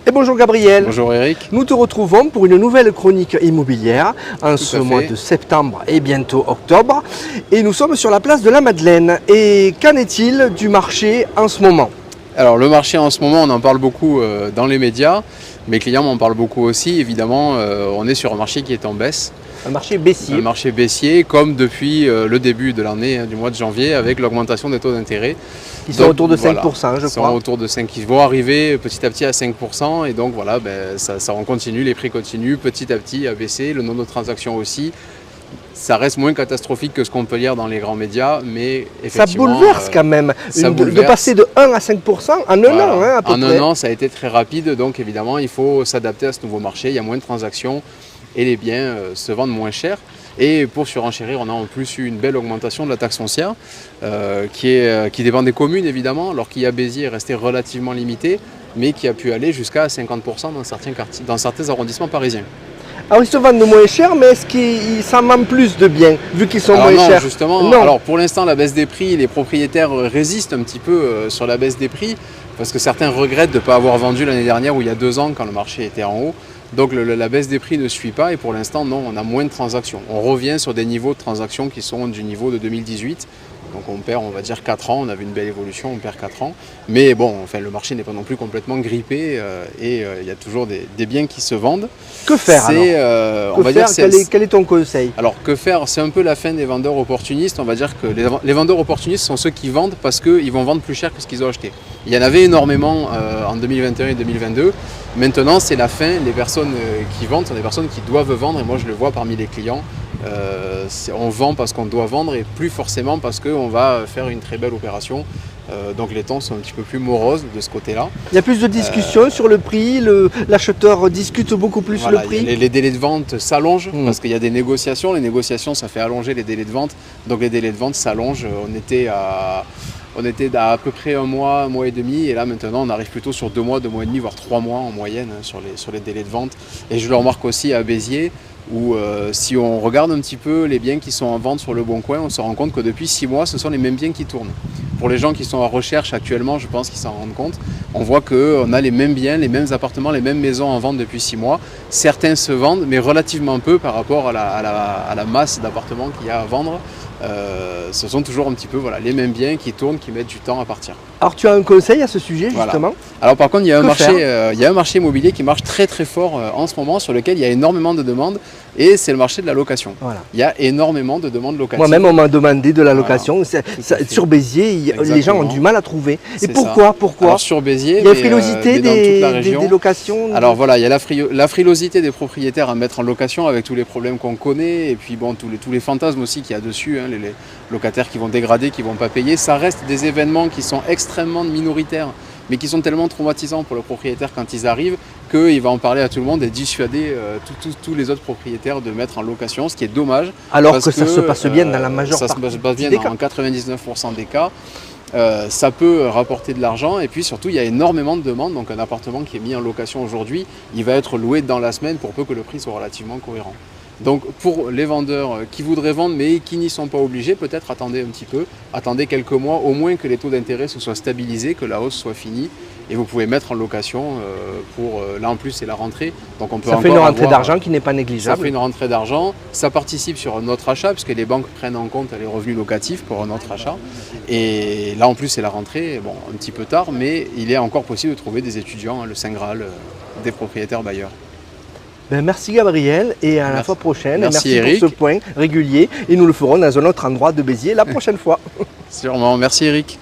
Et bonjour Gabriel. Bonjour Eric. Nous te retrouvons pour une nouvelle chronique immobilière en ce mois de septembre et bientôt octobre. Et nous sommes sur la place de la Madeleine. Et qu'en est-il du marché en ce moment? Alors le marché en ce moment, on en parle beaucoup dans les médias. Mes clients m'en parlent beaucoup aussi. Évidemment, on est sur un marché qui est en baisse. Un marché baissier. Un marché baissier, comme depuis le début de l'année, du mois de janvier, avec l'augmentation des taux d'intérêt. Ils sont autour de 5%, je crois. Ils sont autour de 5%. Ils vont arriver petit à petit à 5%. Et donc voilà, on continue, les prix continuent petit à petit à baisser. Le nombre de transactions aussi. Ça reste moins catastrophique que ce qu'on peut lire dans les grands médias, mais effectivement... Ça bouleverse quand même, de passer de 1 à 5% en un an, à peu près. En un an, ça a été très rapide, donc évidemment, il faut s'adapter à ce nouveau marché. Il y a moins de transactions et les biens se vendent moins cher. Et pour surenchérir, on a en plus eu une belle augmentation de la taxe foncière qui dépend des communes évidemment, alors qu'il y a Béziers est resté relativement limité, mais qui a pu aller jusqu'à 50% dans certains arrondissements parisiens. Alors ils se vendent moins cher, mais est-ce qu'ils s'en vendent plus de biens, vu qu'ils sont moins chers? Justement, non. Alors pour l'instant, la baisse des prix, les propriétaires résistent un petit peu sur la baisse des prix, parce que certains regrettent de ne pas avoir vendu l'année dernière ou il y a 2 ans quand le marché était en haut. Donc la baisse des prix ne suit pas et pour l'instant, non, on a moins de transactions. On revient sur des niveaux de transactions qui sont du niveau de 2018. Donc on perd, on va dire, 4 ans, on avait une belle évolution, on perd 4 ans. Mais bon, enfin, le marché n'est pas non plus complètement grippé et il y a toujours des biens qui se vendent. Que faire alors quel est ton conseil? Alors que faire? C'est un peu la fin des vendeurs opportunistes. On va dire que les vendeurs opportunistes sont ceux qui vendent parce qu'ils vont vendre plus cher que ce qu'ils ont acheté. Il y en avait énormément en 2021 et 2022. Maintenant, c'est la fin. Les personnes qui vendent sont des personnes qui doivent vendre et moi je le vois parmi les clients. On vend parce qu'on doit vendre et plus forcément parce qu'on va faire une très belle opération. Donc les temps sont un petit peu plus moroses de ce côté-là. Il y a plus de discussions sur le prix, l'acheteur discute beaucoup plus le prix. Les délais de vente s'allongent parce qu'il y a des négociations. Les négociations, ça fait allonger les délais de vente. Donc les délais de vente s'allongent. On était à peu près un mois et demi et là maintenant on arrive plutôt sur 2 mois, 2 mois et demi, voire 3 mois en moyenne sur les délais de vente. Et je le remarque aussi à Béziers où si on regarde un petit peu les biens qui sont en vente sur le Bon Coin, on se rend compte que depuis 6 mois ce sont les mêmes biens qui tournent. Pour les gens qui sont en recherche actuellement, je pense qu'ils s'en rendent compte. On voit qu'on a les mêmes biens, les mêmes appartements, les mêmes maisons en vente depuis 6 mois. Certains se vendent, mais relativement peu par rapport à la masse d'appartements qu'il y a à vendre. Ce sont toujours un petit peu les mêmes biens qui tournent, qui mettent du temps à partir. Alors tu as un conseil à ce sujet justement? Alors par contre, il y a un marché immobilier qui marche très très fort en ce moment, sur lequel il y a énormément de demandes, et c'est le marché de la location. Il y a énormément de demandes locatives. Moi-même, on m'a demandé de la location. Sur Béziers, les gens ont du mal à trouver. Et pourquoi? Alors, sur Béziers, il y a frilosité des locations. Alors voilà, il y a la frilosité des propriétaires à mettre en location avec tous les problèmes qu'on connaît, et puis bon, tous les fantasmes aussi qu'il y a dessus, les locataires qui vont dégrader, qui ne vont pas payer. Ça reste des événements qui sont extrêmement minoritaires, mais qui sont tellement traumatisants pour le propriétaire quand ils arrivent, qu'il va en parler à tout le monde et dissuader tous les autres propriétaires de mettre en location, ce qui est dommage. Alors que ça se passe bien dans la majeure partie des cas. Ça se passe bien en 99% des cas. Ça peut rapporter de l'argent et puis surtout il y a énormément de demandes. Donc un appartement qui est mis en location aujourd'hui, il va être loué dans la semaine pour peu que le prix soit relativement cohérent. Donc pour les vendeurs qui voudraient vendre mais qui n'y sont pas obligés, peut-être attendez un petit peu, attendez quelques mois, au moins que les taux d'intérêt se soient stabilisés, que la hausse soit finie et vous pouvez mettre en location là en plus c'est la rentrée. Donc on peut ça fait une rentrée d'argent qui n'est pas négligeable. Ça fait une rentrée d'argent, ça participe sur notre achat puisque les banques prennent en compte les revenus locatifs pour notre achat. Et là en plus c'est la rentrée, bon un petit peu tard, mais il est encore possible de trouver des étudiants, le Saint Graal des propriétaires bailleurs. Merci Gabriel et à la fois prochaine. Merci Eric. Pour ce point régulier et nous le ferons dans un autre endroit de Béziers la prochaine fois. Sûrement, merci Eric.